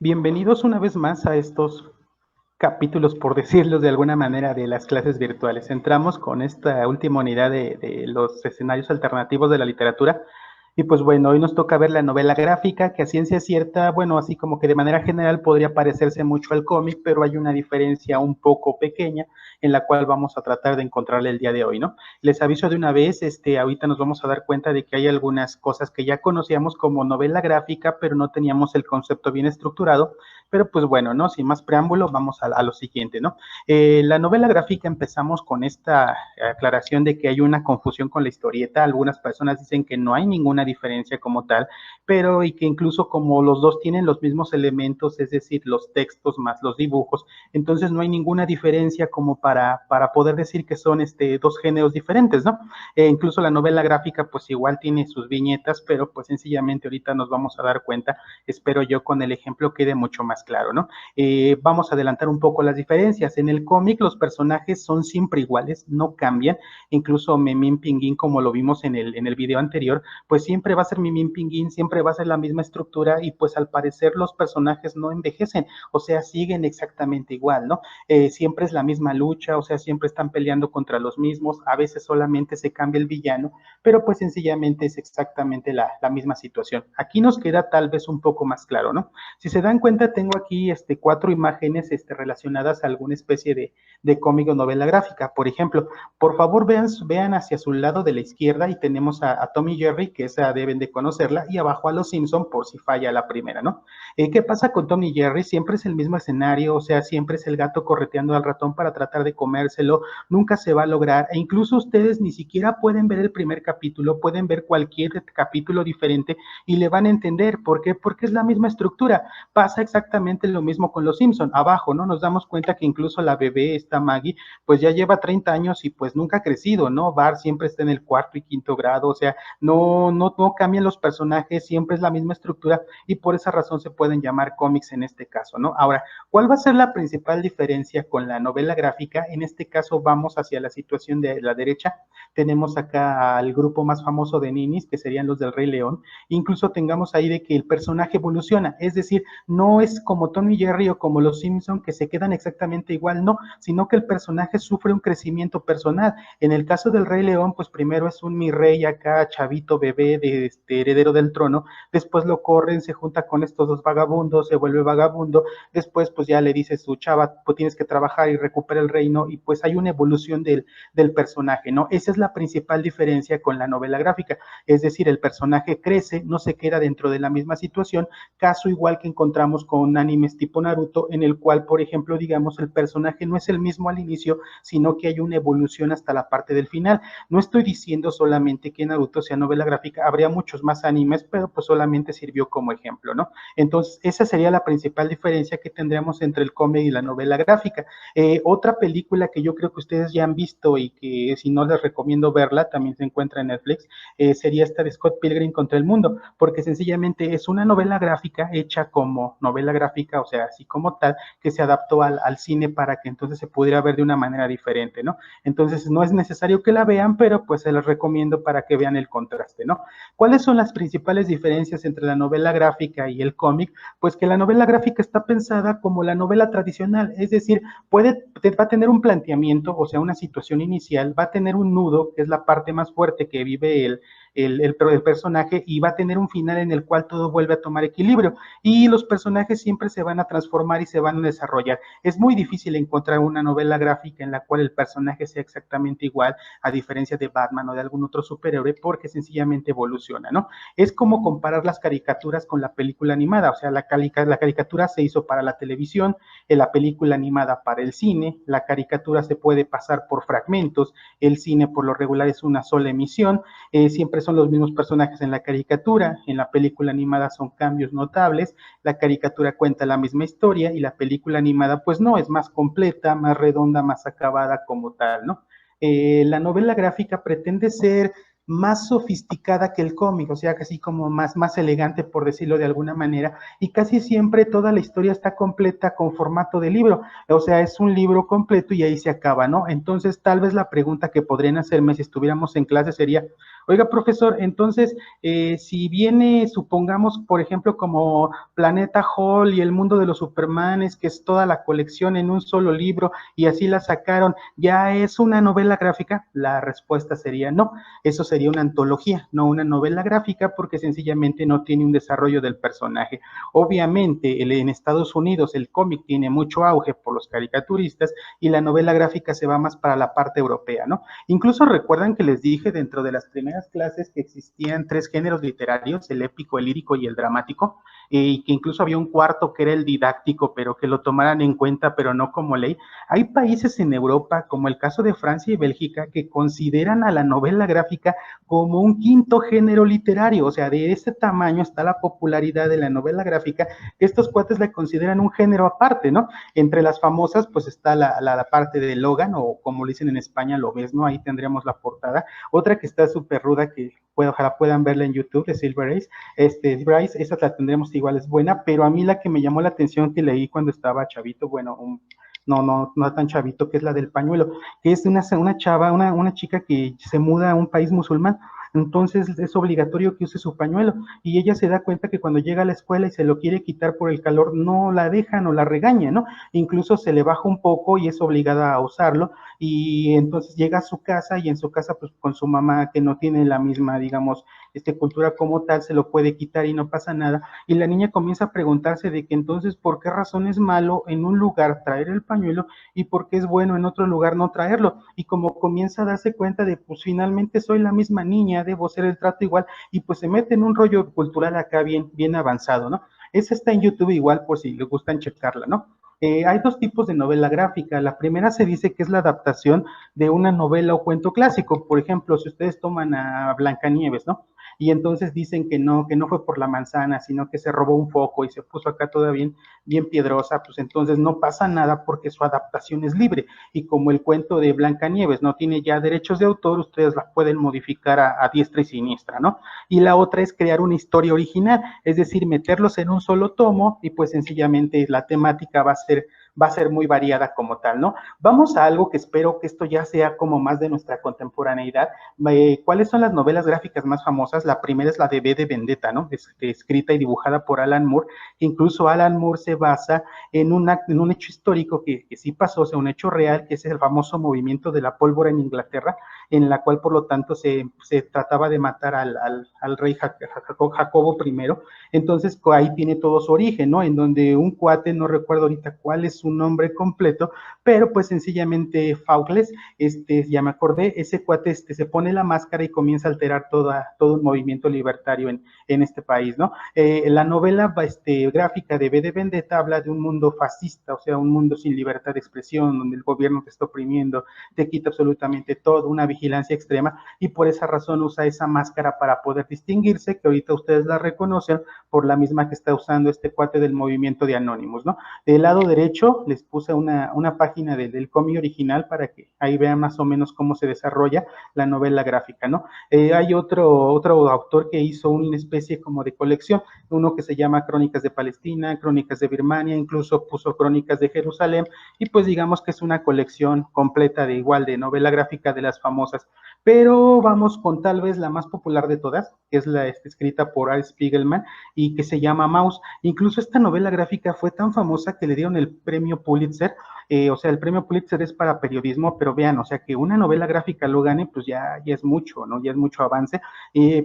Bienvenidos una vez más a estos capítulos, por decirlo de alguna manera, de las clases virtuales. Entramos con esta última unidad de los escenarios alternativos de la literatura. Y pues bueno, hoy nos toca ver la novela gráfica, que a ciencia cierta, bueno, así como que de manera general podría parecerse mucho al cómic, pero hay una diferencia un poco pequeña en la cual vamos a tratar de encontrarle el día de hoy, ¿no? Les aviso de una vez, ahorita nos vamos a dar cuenta de que hay algunas cosas que ya conocíamos como novela gráfica, pero no teníamos el concepto bien estructurado. Pero pues bueno, ¿no? Sin más preámbulo, vamos a lo siguiente, ¿no? La novela gráfica empezamos con esta aclaración de que hay una confusión con la historieta. Algunas personas dicen que no hay ninguna diferencia como tal, pero y que incluso como los dos tienen los mismos elementos, es decir, los textos más los dibujos, entonces no hay ninguna diferencia como para poder decir que son dos géneros diferentes, ¿no? Incluso la novela gráfica pues igual tiene sus viñetas, pero pues sencillamente ahorita nos vamos a dar cuenta, espero yo con el ejemplo quede mucho más claro, ¿no? Vamos a adelantar un poco las diferencias. En el cómic los personajes son siempre iguales, no cambian, incluso Memín Pinguín, como lo vimos en el video anterior, pues siempre va a ser Memín Pinguín, siempre va a ser la misma estructura y pues al parecer los personajes no envejecen, o sea, siguen exactamente igual, ¿no? Siempre es la misma lucha, o sea, siempre están peleando contra los mismos, a veces solamente se cambia el villano, pero pues sencillamente es exactamente la misma situación. Aquí nos queda tal vez un poco más claro, ¿no? Si se dan cuenta, tengo aquí cuatro imágenes relacionadas a alguna especie de cómic o novela gráfica. Por ejemplo, por favor vean hacia su lado de la izquierda y tenemos a Tom y Jerry, que esa deben de conocerla, y abajo a los Simpson por si falla la primera, ¿no? ¿Qué pasa con Tom y Jerry? Siempre es el mismo escenario, o sea, siempre es el gato correteando al ratón para tratar de comérselo, nunca se va a lograr, e incluso ustedes ni siquiera pueden ver el primer capítulo, pueden ver cualquier capítulo diferente y le van a entender. ¿Por qué? Porque es la misma estructura. Pasa exactamente lo mismo con los Simpson. Abajo, ¿no? Nos damos cuenta que incluso la bebé, esta Maggie, pues ya lleva 30 años y pues nunca ha crecido, ¿no? Bart siempre está en el cuarto y quinto grado, o sea, no cambian los personajes, siempre es la misma estructura y por esa razón se pueden llamar cómics en este caso, ¿no? Ahora, ¿cuál va a ser la principal diferencia con la novela gráfica? En este caso vamos hacia la situación de la derecha. Tenemos acá al grupo más famoso de ninis, que serían los del Rey León. Incluso tengamos ahí de que el personaje evoluciona, es decir, no es como Tom y Jerry o como los Simpson que se quedan exactamente igual, no, sino que el personaje sufre un crecimiento personal. En el caso del Rey León, pues primero es un mi rey acá, chavito, bebé, de heredero del trono, después lo corren, se junta con estos dos vagabundos, se vuelve vagabundo, después pues ya le dice su chava, pues tienes que trabajar y recupera el reino, y pues hay una evolución del personaje, ¿no? Esa es la principal diferencia con la novela gráfica, es decir, el personaje crece, no se queda dentro de la misma situación, caso igual que encontramos con animes tipo Naruto, en el cual, por ejemplo, digamos, el personaje no es el mismo al inicio, sino que hay una evolución hasta la parte del final. No estoy diciendo solamente que Naruto sea novela gráfica, habría muchos más animes, pero pues solamente sirvió como ejemplo, ¿no? Entonces, esa sería la principal diferencia que tendríamos entre el cómic y la novela gráfica. Otra película que yo creo que ustedes ya han visto y que si no les recomiendo verla, también se encuentra en Netflix, sería esta de Scott Pilgrim contra el mundo, porque sencillamente es una novela gráfica hecha como novela gráfica, o sea, así como tal, que se adaptó al cine para que entonces se pudiera ver de una manera diferente, ¿no? Entonces no es necesario que la vean, pero pues se los recomiendo para que vean el contraste, ¿no? ¿Cuáles son las principales diferencias entre la novela gráfica y el cómic? Pues que la novela gráfica está pensada como la novela tradicional, es decir, va a tener un planteamiento, o sea, una situación inicial, va a tener un nudo, que es la parte más fuerte que vive el personaje, y va a tener un final en el cual todo vuelve a tomar equilibrio y los personajes siempre se van a transformar y se van a desarrollar. Es muy difícil encontrar una novela gráfica en la cual el personaje sea exactamente igual, a diferencia de Batman o de algún otro superhéroe, porque sencillamente evoluciona, ¿no? Es como comparar las caricaturas con la película animada, o sea, la caricatura se hizo para la televisión, la película animada para el cine, la caricatura se puede pasar por fragmentos, el cine por lo regular es una sola emisión, siempre son los mismos personajes en la caricatura, en la película animada son cambios notables, la caricatura cuenta la misma historia y la película animada pues no, es más completa, más redonda, más acabada como tal, ¿no? La novela gráfica pretende ser más sofisticada que el cómic, o sea, casi como más elegante, por decirlo de alguna manera, y casi siempre toda la historia está completa con formato de libro, o sea, es un libro completo y ahí se acaba, ¿no? Entonces, tal vez la pregunta que podrían hacerme si estuviéramos en clase sería, Oiga, profesor, entonces, si viene, supongamos, por ejemplo, como Planeta Hall y el mundo de los Supermanes, que es toda la colección en un solo libro, y así la sacaron, ¿ya es una novela gráfica? La respuesta sería no, eso sería una antología, no una novela gráfica, porque sencillamente no tiene un desarrollo del personaje. Obviamente, en Estados Unidos el cómic tiene mucho auge por los caricaturistas y la novela gráfica se va más para la parte europea, ¿no? Incluso recuerdan que les dije dentro de las primeras clases que existían tres géneros literarios, el épico, el lírico y el dramático, y que incluso había un cuarto que era el didáctico, pero que lo tomaran en cuenta, pero no como ley. Hay países en Europa, como el caso de Francia y Bélgica, que consideran a la novela gráfica como un quinto género literario, o sea, de ese tamaño está la popularidad de la novela gráfica, que estos cuates la consideran un género aparte, ¿no? Entre las famosas, pues está la parte de Logan, o como le dicen en España, lo ves, ¿no? Ahí tendríamos la portada. Otra que está súper ruda, que ojalá puedan verla en YouTube, de Silver Ace, Bryce, esa la tendremos igual, es buena, pero a mí la que me llamó la atención que leí cuando estaba chavito, bueno, no tan chavito, que es la del pañuelo, que es una chava, una chica que se muda a un país musulmán, entonces es obligatorio que use su pañuelo y ella se da cuenta que cuando llega a la escuela y se lo quiere quitar por el calor, no la dejan o la regañan, ¿no? Incluso se le baja un poco y es obligada a usarlo y entonces llega a su casa y en su casa pues con su mamá que no tiene la misma, digamos, cultura como tal, se lo puede quitar y no pasa nada y la niña comienza a preguntarse de que entonces por qué razón es malo en un lugar traer el pañuelo y por qué es bueno en otro lugar no traerlo y como comienza a darse cuenta de pues finalmente soy la misma niña, debo ser el trato igual y pues se mete en un rollo cultural acá bien avanzado, ¿no? Esa está en YouTube igual por si les gustan checarla, ¿no? Hay dos tipos de novela gráfica. La primera se dice que es la adaptación de una novela o cuento clásico. Por ejemplo, si ustedes toman a Blancanieves, ¿no? Y entonces dicen que no fue por la manzana, sino que se robó un foco y se puso acá toda bien piedrosa, pues entonces no pasa nada porque su adaptación es libre. Y como el cuento de Blancanieves no tiene ya derechos de autor, ustedes la pueden modificar a diestra y siniestra, ¿no? Y la otra es crear una historia original, es decir, meterlos en un solo tomo y pues sencillamente la temática va a ser muy variada como tal, ¿no? Vamos a algo que espero que esto ya sea como más de nuestra contemporaneidad. ¿Cuáles son las novelas gráficas más famosas? La primera es la de V de Vendetta, ¿no? Escrita y dibujada por Alan Moore, que incluso Alan Moore se basa en un hecho histórico que sí pasó, o sea, un hecho real, que es el famoso movimiento de la pólvora en Inglaterra, en la cual por lo tanto se trataba de matar al rey Jacobo I. Entonces ahí tiene todo su origen, ¿no? En donde un cuate, no recuerdo ahorita cuál es su nombre completo, pero pues sencillamente Faucles, ya me acordé, ese cuate se pone la máscara y comienza a alterar todo un movimiento libertario en este país, ¿no? La novela gráfica de V de Vendetta habla de un mundo fascista, o sea, un mundo sin libertad de expresión, donde el gobierno te está oprimiendo, te quita absolutamente todo, una vigilancia extrema, y por esa razón usa esa máscara para poder distinguirse, que ahorita ustedes la reconocen por la misma que está usando este cuate del movimiento de Anonymous, ¿no? Del lado derecho les puse una página del cómic original para que ahí vean más o menos cómo se desarrolla la novela gráfica, ¿no? Hay otro autor que hizo una especie como de colección, uno que se llama Crónicas de Palestina, Crónicas de Birmania, incluso puso Crónicas de Jerusalén, y pues digamos que es una colección completa de igual de novela gráfica de las famosas. Pero vamos con tal vez la más popular de todas, que es la escrita por Art Spiegelman y que se llama Maus. Incluso esta novela gráfica fue tan famosa que le dieron el premio Pulitzer. O sea, el premio Pulitzer es para periodismo, pero vean, o sea, que una novela gráfica lo gane, pues ya es mucho, ¿no? Ya es mucho avance,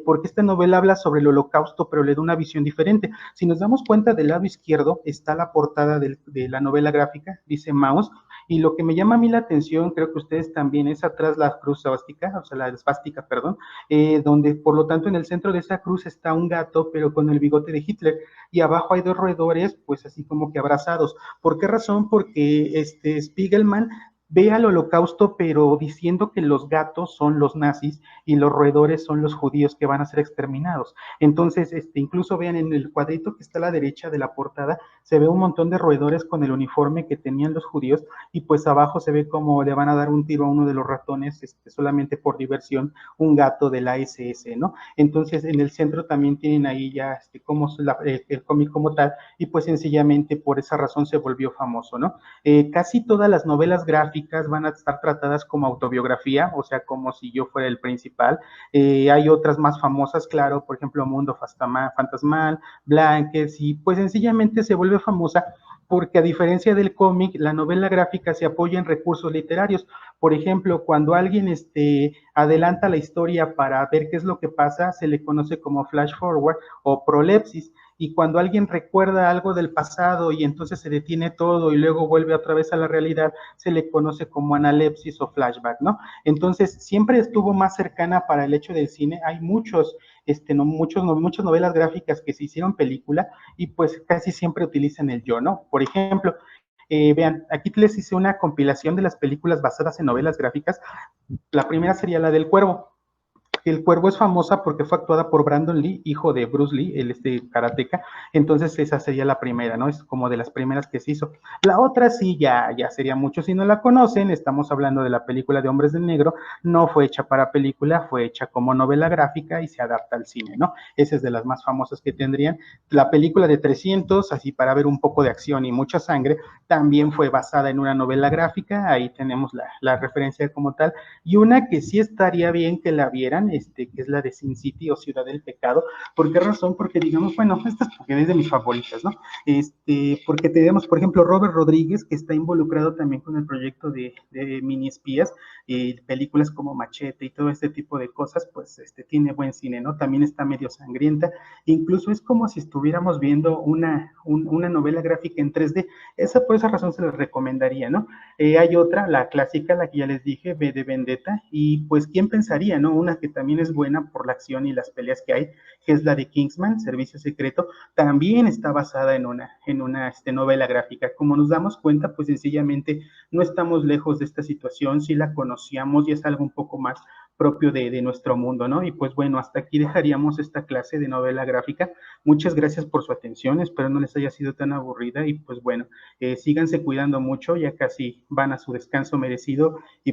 porque esta novela habla sobre el holocausto, pero le da una visión diferente. Si nos damos cuenta, del lado izquierdo está la portada de la novela gráfica, dice Maus, y lo que me llama a mí la atención, creo que ustedes también, es atrás la cruz svástica, o sea, la esvástica, perdón, donde por lo tanto en el centro de esa cruz está un gato, pero con el bigote de Hitler, y abajo hay dos roedores, pues así como que abrazados. ¿Por qué razón? Porque Spiegelman ve al holocausto, pero diciendo que los gatos son los nazis y los roedores son los judíos que van a ser exterminados. Entonces, incluso vean en el cuadrito que está a la derecha de la portada, se ve un montón de roedores con el uniforme que tenían los judíos y pues abajo se ve como le van a dar un tiro a uno de los ratones, solamente por diversión, un gato de la SS, ¿no? Entonces, en el centro también tienen ahí ya como el cómic como tal, y pues sencillamente por esa razón se volvió famoso, ¿no? Casi todas las novelas gráficas gráficas van a estar tratadas como autobiografía, o sea, como si yo fuera el principal. Hay otras más famosas, claro, por ejemplo, Mundo Fantasmal, Blankets, y pues sencillamente se vuelve famosa porque a diferencia del cómic, la novela gráfica se apoya en recursos literarios. Por ejemplo, cuando alguien adelanta la historia para ver qué es lo que pasa, se le conoce como flash forward o prolepsis. Y cuando alguien recuerda algo del pasado y entonces se detiene todo y luego vuelve otra vez a la realidad, se le conoce como analepsis o flashback, ¿no? Entonces, siempre estuvo más cercana para el hecho del cine. Hay muchas novelas gráficas que se hicieron película y pues casi siempre utilizan el yo, ¿no? Por ejemplo, vean, aquí les hice una compilación de las películas basadas en novelas gráficas. La primera sería la del Cuervo. El Cuervo es famosa porque fue actuada por Brandon Lee, hijo de Bruce Lee, el karateca. Entonces esa sería la primera, ¿no? Es como de las primeras que se hizo. La otra sí ya sería mucho si no la conocen. Estamos hablando de la película de Hombres de Negro. No fue hecha para película, fue hecha como novela gráfica y se adapta al cine, ¿no? Esa es de las más famosas que tendrían. La película de 300, así para ver un poco de acción y mucha sangre, también fue basada en una novela gráfica. Ahí tenemos la referencia como tal. Y una que sí estaría bien que la vieran, que es la de Sin City o Ciudad del Pecado. ¿Por qué razón? Porque digamos, bueno, esta es porque es de mis favoritas, ¿no? Porque tenemos, por ejemplo, Robert Rodríguez, que está involucrado también con el proyecto de mini espías, películas como Machete y todo este tipo de cosas, pues tiene buen cine, ¿no? También está medio sangrienta, incluso es como si estuviéramos viendo una novela gráfica en 3D. Por esa razón se les recomendaría, ¿no? Hay otra, la clásica, la que ya les dije, V de Vendetta, y pues quién pensaría, ¿no? Una que también es buena por la acción y las peleas que hay, que es la de Kingsman, Servicio Secreto, también está basada en una novela gráfica. Como nos damos cuenta, pues sencillamente no estamos lejos de esta situación, sí la conocíamos y es algo un poco más propio de nuestro mundo, ¿no? Y pues bueno, hasta aquí dejaríamos esta clase de novela gráfica. Muchas gracias por su atención, espero no les haya sido tan aburrida y pues bueno, síganse cuidando mucho, ya casi van a su descanso merecido y pues